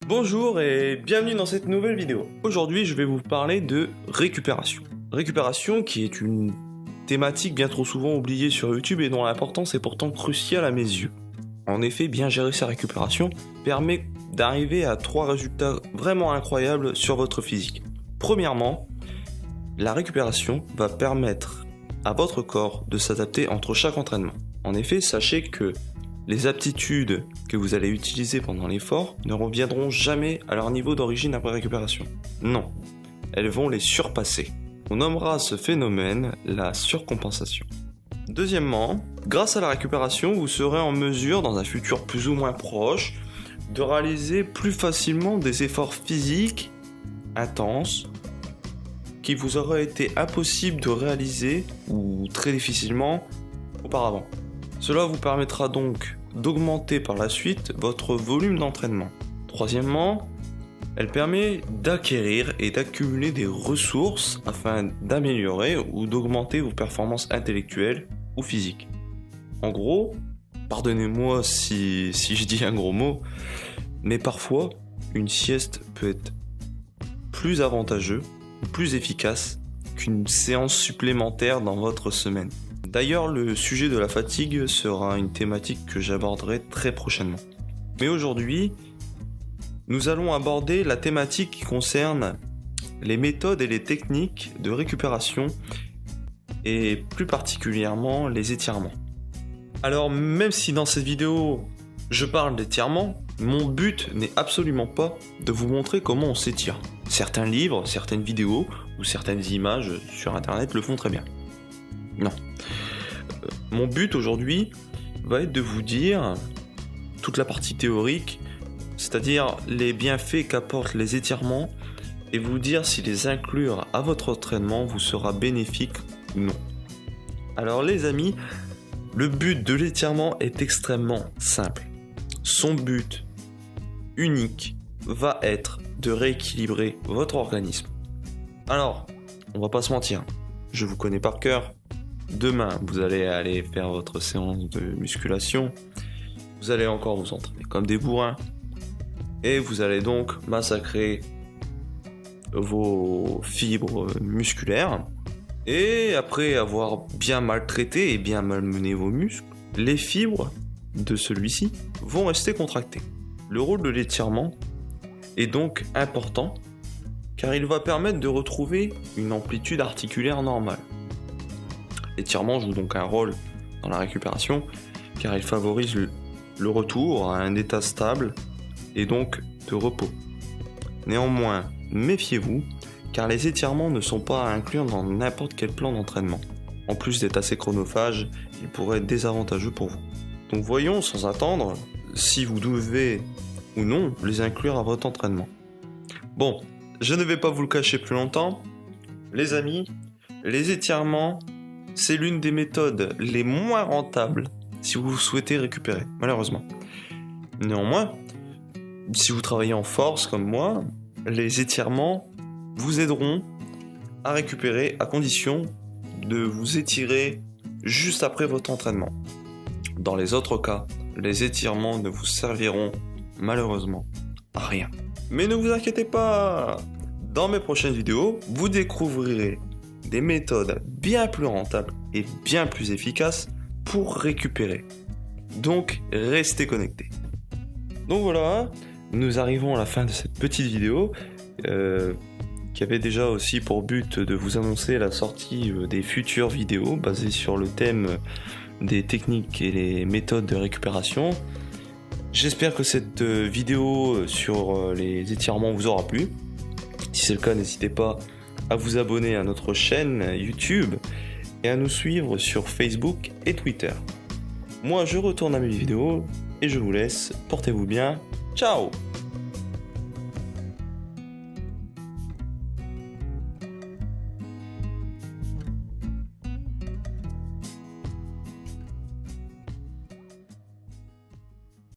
Bonjour et bienvenue dans cette nouvelle vidéo. Aujourd'hui, je vais vous parler de récupération. Récupération qui est une thématique bien trop souvent oubliée sur YouTube et dont l'importance est pourtant cruciale à mes yeux. En effet, bien gérer sa récupération permet d'arriver à 3 résultats vraiment incroyables sur votre physique. Premièrement, la récupération va permettre à votre corps de s'adapter entre chaque entraînement. En effet, sachez que les aptitudes que vous allez utiliser pendant l'effort ne reviendront jamais à leur niveau d'origine après récupération. Non, elles vont les surpasser. On nommera ce phénomène la surcompensation. Deuxièmement, grâce à la récupération, vous serez en mesure, dans un futur plus ou moins proche, de réaliser plus facilement des efforts physiques intenses qui vous auraient été impossible de réaliser ou très difficilement auparavant. Cela vous permettra donc d'augmenter par la suite votre volume d'entraînement. Troisièmement, elle permet d'acquérir et d'accumuler des ressources afin d'améliorer ou d'augmenter vos performances intellectuelles ou physiques. En gros, pardonnez-moi si je dis un gros mot, mais parfois, une sieste peut être plus avantageux ou plus efficace qu'une séance supplémentaire dans votre semaine. D'ailleurs, le sujet de la fatigue sera une thématique que j'aborderai très prochainement. Mais aujourd'hui, nous allons aborder la thématique qui concerne les méthodes et les techniques de récupération et plus particulièrement les étirements. Alors, même si dans cette vidéo je parle d'étirements, mon but n'est absolument pas de vous montrer comment on s'étire. Certains livres, certaines vidéos ou certaines images sur internet le font très bien. Non. Mon but aujourd'hui va être de vous dire toute la partie théorique, c'est-à-dire les bienfaits qu'apportent les étirements et vous dire si les inclure à votre entraînement vous sera bénéfique ou non. Alors les amis, le but de l'étirement est extrêmement simple. Son but unique va être de rééquilibrer votre organisme. Alors, on va pas se mentir, je vous connais par cœur. Demain, vous allez aller faire votre séance de musculation. Vous allez encore vous entraîner comme des bourrins. Et vous allez donc massacrer vos fibres musculaires. Et après avoir bien maltraité et bien malmené vos muscles, les fibres de celui-ci vont rester contractées. Le rôle de l'étirement est donc important car il va permettre de retrouver une amplitude articulaire normale. L'étirement joue donc un rôle dans la récupération car il favorise le retour à un état stable et donc de repos. Néanmoins, méfiez-vous car les étirements ne sont pas à inclure dans n'importe quel plan d'entraînement. En plus d'être assez chronophage, ils pourraient être désavantageux pour vous. Donc voyons sans attendre si vous devez ou non les inclure à votre entraînement. Bon, je ne vais pas vous le cacher plus longtemps. Les amis, les étirements, c'est l'une des méthodes les moins rentables si vous souhaitez récupérer, malheureusement. Néanmoins, si vous travaillez en force comme moi, les étirements vous aideront à récupérer à condition de vous étirer juste après votre entraînement. Dans les autres cas, les étirements ne vous serviront malheureusement à rien. Mais ne vous inquiétez pas, dans mes prochaines vidéos, vous découvrirez des méthodes bien plus rentables et bien plus efficaces pour récupérer. Donc, restez connectés. Donc voilà, nous arrivons à la fin de cette petite vidéo qui avait déjà aussi pour but de vous annoncer la sortie des futures vidéos basées sur le thème des techniques et les méthodes de récupération. J'espère que cette vidéo sur les étirements vous aura plu. Si c'est le cas, n'hésitez pas à vous abonner à notre chaîne YouTube et à nous suivre sur Facebook et Twitter. Moi, je retourne à mes vidéos et je vous laisse. Portez-vous bien. Ciao!